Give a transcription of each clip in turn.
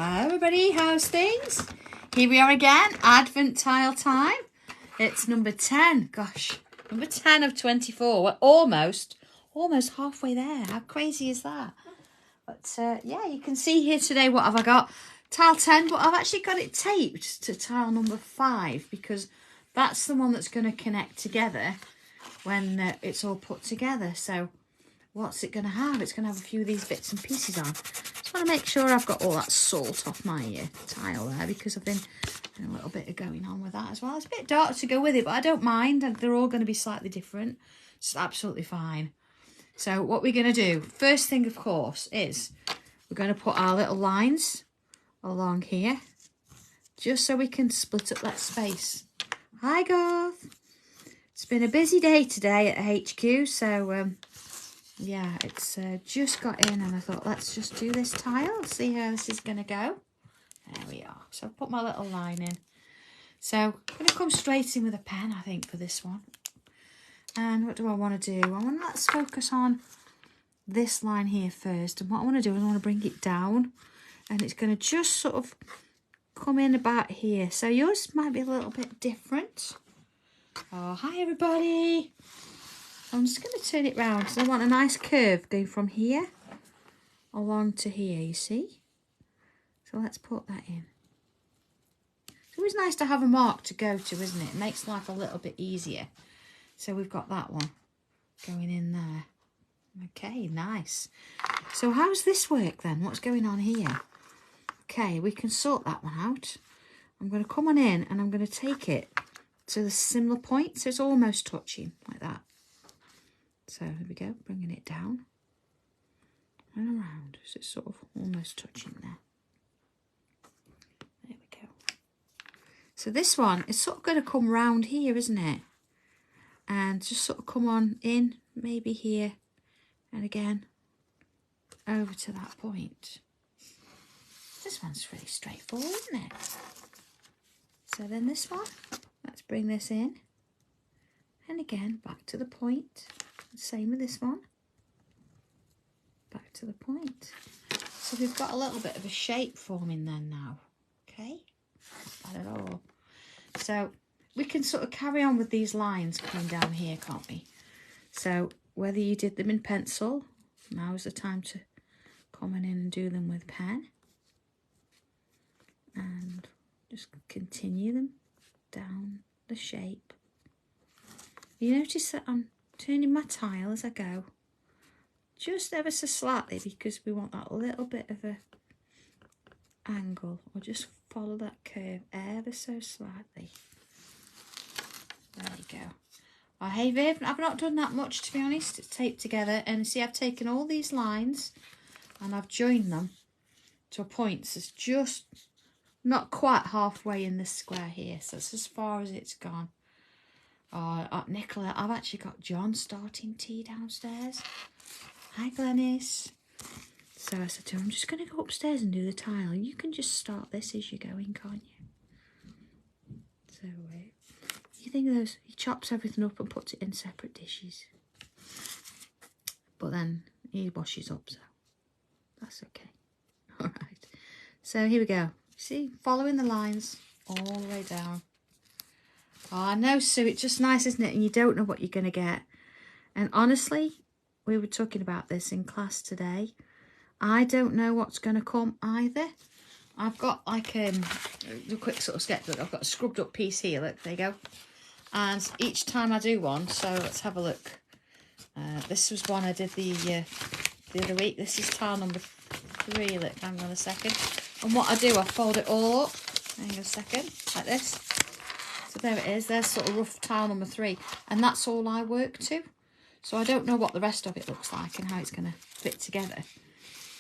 Hi everybody, how's things? Here we are again, Advent tile time. It's number 10, gosh, number 10 of 24. We're almost halfway there. How crazy is that? But yeah, you can see here today, what have I got? Tile 10, but I've actually got it taped to tile number 5 because that's the one that's going to connect together when it's all put together. So what's it going to have? It's going to have a few of these bits and pieces on. Just want to make sure I've got all that salt off my tile there because I've been a little bit of going on with that as well. It's a bit dark to go with it, but I don't mind. They're all going to be slightly different. It's absolutely fine. So what we're going to do, first thing, of course, is we're going to put our little lines along here just so we can split up that space. Hi, Garth. It's been a busy day today at HQ, so yeah, it's just got in and I thought, let's just do this tile, see how this is going to go. There we are. So I've put my little line in. So I'm going to come straight in with a pen, I think, for this one. And what do I want to do? Let's focus on this line here first. And what I want to do is I want to bring it down. And it's going to just sort of come in about here. So yours might be a little bit different. Oh, hi everybody. I'm just going to turn it round. So I want a nice curve going from here along to here, you see? So let's put that in. It's always nice to have a mark to go to, isn't it? It makes life a little bit easier. So we've got that one going in there. Okay, nice. So how's this work then? What's going on here? Okay, we can sort that one out. I'm going to come on in and I'm going to take it to the similar point. So it's almost touching like that. So here we go, bringing it down and around. So it's sort of almost touching there. There we go. So this one is sort of going to come round here, isn't it? And just sort of come on in, maybe here, and again, over to that point. This one's really straightforward, isn't it? So then this one, let's bring this in. And again, back to the point. Same with this one. Back to the point. So we've got a little bit of a shape forming then now. Okay? Not at all. So we can sort of carry on with these lines coming down here, can't we? So whether you did them in pencil, now is the time to come in and do them with pen. And just continue them down the shape. You notice that I'm turning my tile as I go, just ever so slightly because we want that little bit of a angle, or just follow that curve ever so slightly. There you go. Oh, hey Viv, I've not done that much, to be honest. It's taped together, and see I've taken all these lines and I've joined them to a point that's just not quite halfway in this square here, so it's as far as it's gone. Oh, Nicola, I've actually got John starting tea downstairs. Hi, Glenys. So I said to him, I'm just going to go upstairs and do the tile. You can just start this as you're going, can't you? So you think of those, he chops everything up and puts it in separate dishes. But then he washes up, so that's okay. All right. So here we go. See, following the lines all the way down. Oh, I know, Sue, it's just nice, isn't it? And you don't know what you're going to get. And honestly, we were talking about this in class today. I don't know what's going to come either. I've got like a quick sort of sketchbook. I've got a scrubbed up piece here. Look, there you go. And each time I do one, so let's have a look. This was one I did the other week. This is tile number 3. Look, hang on a second. And what I do, I fold it all up. Hang on a second, like this. So there it is, there's sort of rough tile number 3. And that's all I work to. So I don't know what the rest of it looks like and how it's going to fit together.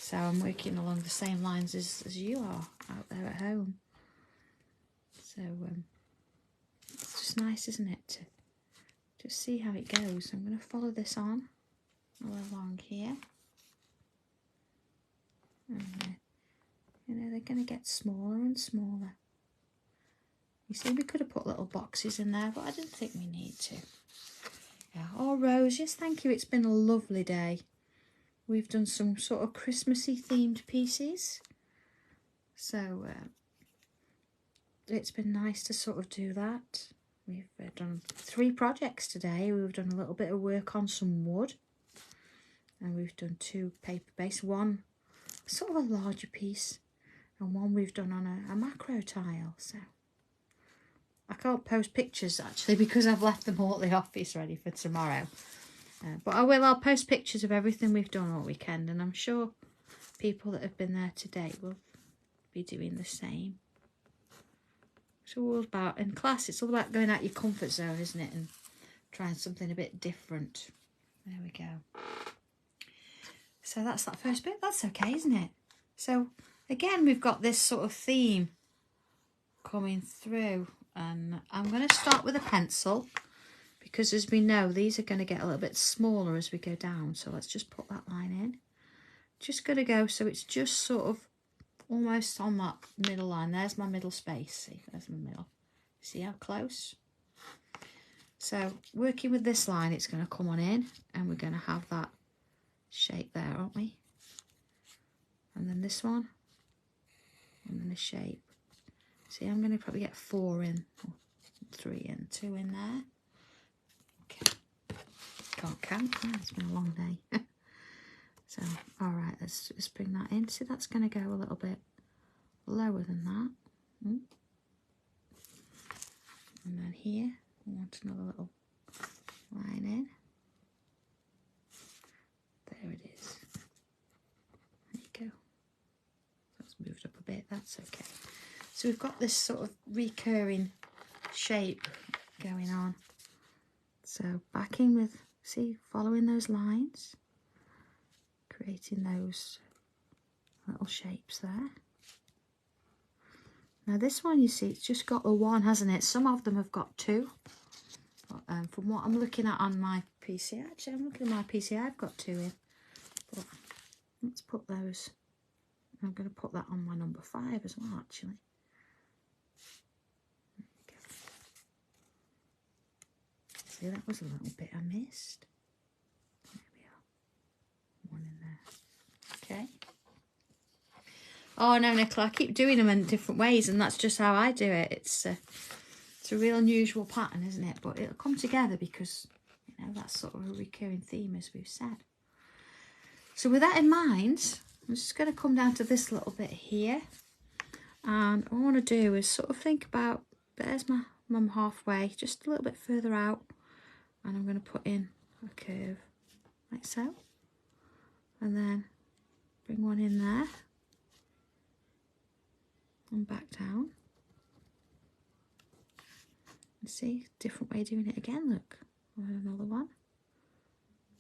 So I'm working along the same lines as you are out there at home. So it's just nice, isn't it, to just see how it goes. I'm going to follow this on along here. And you know, they're going to get smaller and smaller. You see, we could have put little boxes in there, but I didn't think we need to. Yeah. Oh, Rose, yes, thank you. It's been a lovely day. We've done some sort of Christmassy themed pieces. So it's been nice to sort of do that. We've done 3 projects today. We've done a little bit of work on some wood, and we've done 2 paper based, one sort of a larger piece, and one we've done on a macro tile. So I can't post pictures actually because I've left them all at the office ready for tomorrow. But I'll post pictures of everything we've done all weekend, and I'm sure people that have been there today will be doing the same. It's all about, in class, it's all about going out your comfort zone, isn't it? And trying something a bit different. There we go. So that's that first bit. That's okay, isn't it? So again, we've got this sort of theme coming through. And I'm going to start with a pencil, because as we know, these are going to get a little bit smaller as we go down. So let's just put that line in. Just going to go so it's just sort of almost on that middle line. There's my middle space. See, there's my middle. See how close? So working with this line, it's going to come on in, and we're going to have that shape there, aren't we? And then this one, and then the shape. See, I'm going to probably get 4 in, or 3 in, 2 in there. Okay. Can't count. Oh, it's been a long day. So, all right, let's just bring that in. See, that's going to go a little bit lower than that. And then here, I want another little line in. There it is. There you go. That's moved up a bit. That's okay. So we've got this sort of recurring shape going on. So backing with, see, following those lines, creating those little shapes there. Now this one, you see, it's just got the 1, hasn't it? Some of them have got 2. But, from what I'm looking at on my PC, actually I'm looking at my PC, I've got 2 in. But let's put those. I'm going to put that on my number 5 as well, actually. See, that was a little bit I missed. There we are. 1 in there. Okay. Oh no, Nicola, I keep doing them in different ways, and that's just how I do it. It's a real unusual pattern, isn't it? But it'll come together because, you know, that's sort of a recurring theme, as we've said. So with that in mind, I'm just going to come down to this little bit here. And what I want to do is sort of think about, there's my mum halfway, just a little bit further out. And I'm going to put in a curve, like so. And then bring one in there. And back down. And see, different way of doing it again, look. Another one.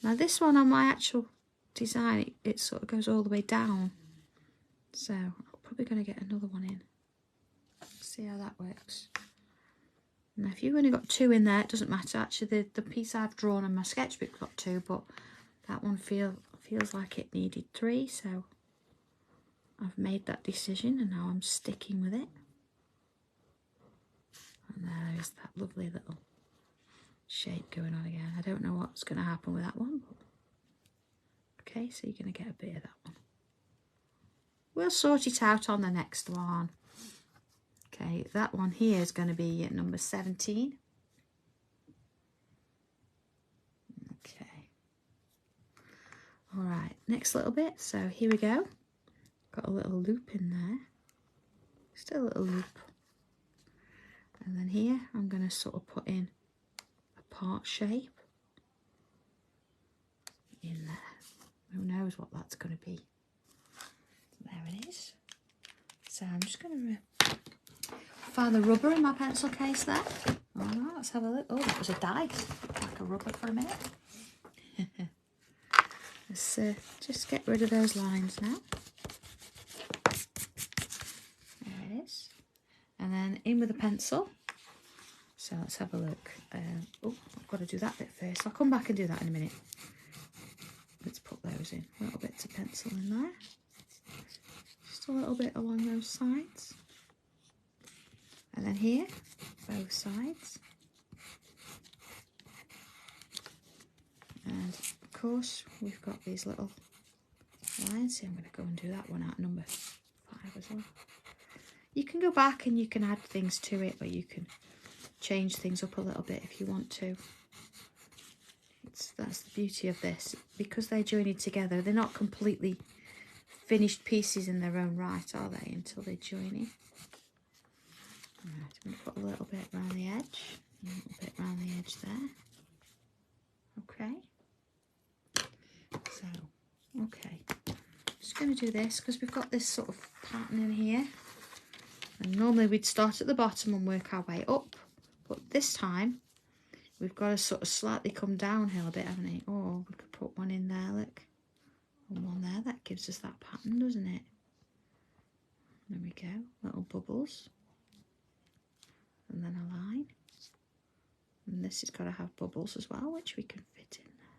Now this one on my actual design, it sort of goes all the way down. So I'm probably going to get another one in. See how that works. Now if you've only got 2 in there, it doesn't matter. Actually, the piece I've drawn on my sketchbook got 2, but that one feels like it needed 3, so I've made that decision and now I'm sticking with it. And there's that lovely little shape going on again. I don't know what's going to happen with that one. But okay, so you're going to get a bit of that one. We'll sort it out on the next one. Okay, that one here is going to be at number 17. Okay. All right, next little bit. So here we go. Got a little loop in there. Just a little loop. And then here, I'm going to sort of put in a part shape in there. Who knows what that's going to be. There it is. So I'm just going to find the rubber in my pencil case there. All right, let's have a look. Oh, that was a dice. Like a rubber for a minute. Let's just get rid of those lines now. There it is. And then in with a pencil. So let's have a look. Oh, I've got to do that bit first. I'll come back and do that in a minute. Let's put those in. Little bits of pencil in there. Just a little bit along those sides. And then here, both sides. And of course, we've got these little lines. So I'm going to go and do that one at number 5 as well. You can go back and you can add things to it, or you can change things up a little bit if you want to. That's the beauty of this. Because they're joined together, they're not completely finished pieces in their own right, are they, until they join in. Right, I'm going to put a little bit around the edge, a little bit around the edge there. Okay. So, okay. Just going to do this because we've got this sort of pattern in here. And normally we'd start at the bottom and work our way up. But this time, we've got to sort of slightly come downhill a bit, haven't we? Or we could put one in there, look. And one there. That gives us that pattern, doesn't it? There we go. Little bubbles. And then a line. And this has got to have bubbles as well, which we can fit in there.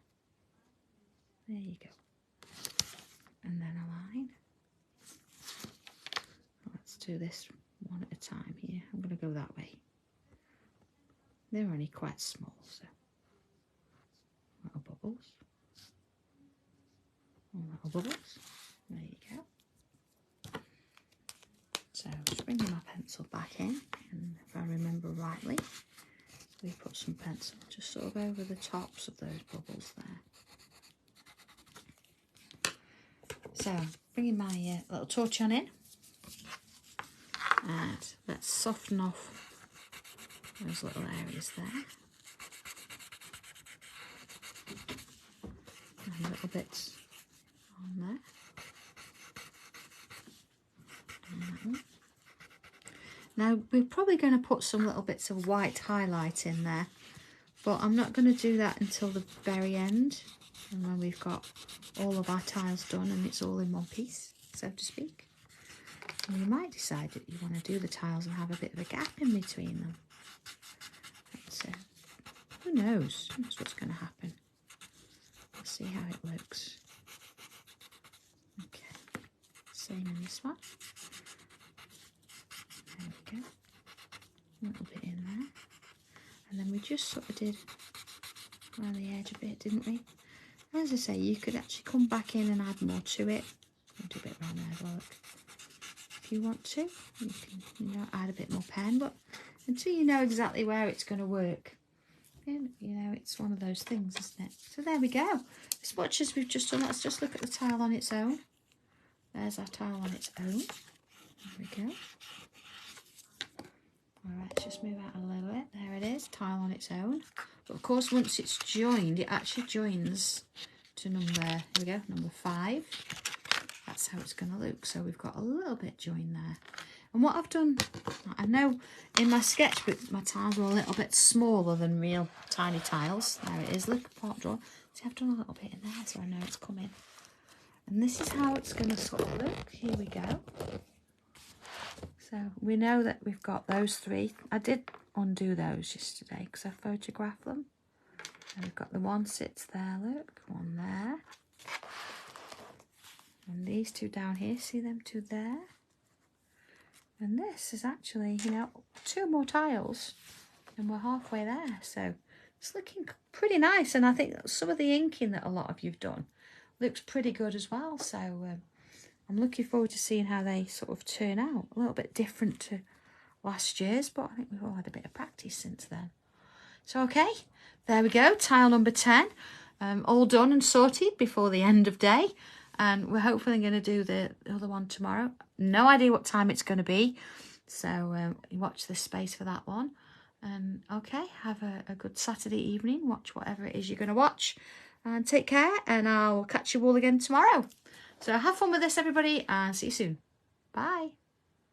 There you go. And then a line. Let's do this one at a time here. I'm going to go that way. They're only quite small, so little bubbles. Little bubbles. There you go. So just bringing my pencil back in, and if I remember rightly, we put some pencil just sort of over the tops of those bubbles there. So bringing my little torch on in, and let's soften off those little areas there. And little bits on there. And that one. Now we're probably going to put some little bits of white highlight in there, but I'm not going to do that until the very end, and when we've got all of our tiles done and it's all in one piece, so to speak. And you might decide that you want to do the tiles and have a bit of a gap in between them. So, who knows? Who knows what's going to happen? Let's see how it looks. Okay, same in this one. There we go. A little bit in there. And then we just sort of did around the edge a bit, didn't we? As I say, you could actually come back in and add more to it. I'll do a bit around there as well. Look. If you want to, you can add a bit more pen, but until you know exactly where it's going to work, it's one of those things, isn't it? So there we go. As much as we've just done, let's just look at the tile on its own. There's our tile on its own. There we go. Alright, let's just move out a little bit. There it is, tile on its own. But of course, once it's joined, it actually joins to number, here we go, number 5. That's how it's going to look. So we've got a little bit joined there. And what I've done, I know in my sketchbook, my tiles were a little bit smaller than real tiny tiles. There it is, look, part drawer. See, I've done a little bit in there so I know it's coming. And this is how it's going to sort of look. Here we go. So we know that we've got those 3. I did undo those yesterday because I photographed them. And we've got the one sits there, look, one there. And these 2 down here, see them 2 there? And this is actually, 2 more tiles and we're halfway there. So it's looking pretty nice. And I think some of the inking that a lot of you've done looks pretty good as well. So I'm looking forward to seeing how they sort of turn out. A little bit different to last year's, but I think we've all had a bit of practice since then. So, okay, there we go. Tile number 10, all done and sorted before the end of day. And we're hopefully going to do the other one tomorrow. No idea what time it's going to be. So watch this space for that one. And okay, have a good Saturday evening. Watch whatever it is you're going to watch. And take care. And I'll catch you all again tomorrow. So have fun with this, everybody. And see you soon. Bye.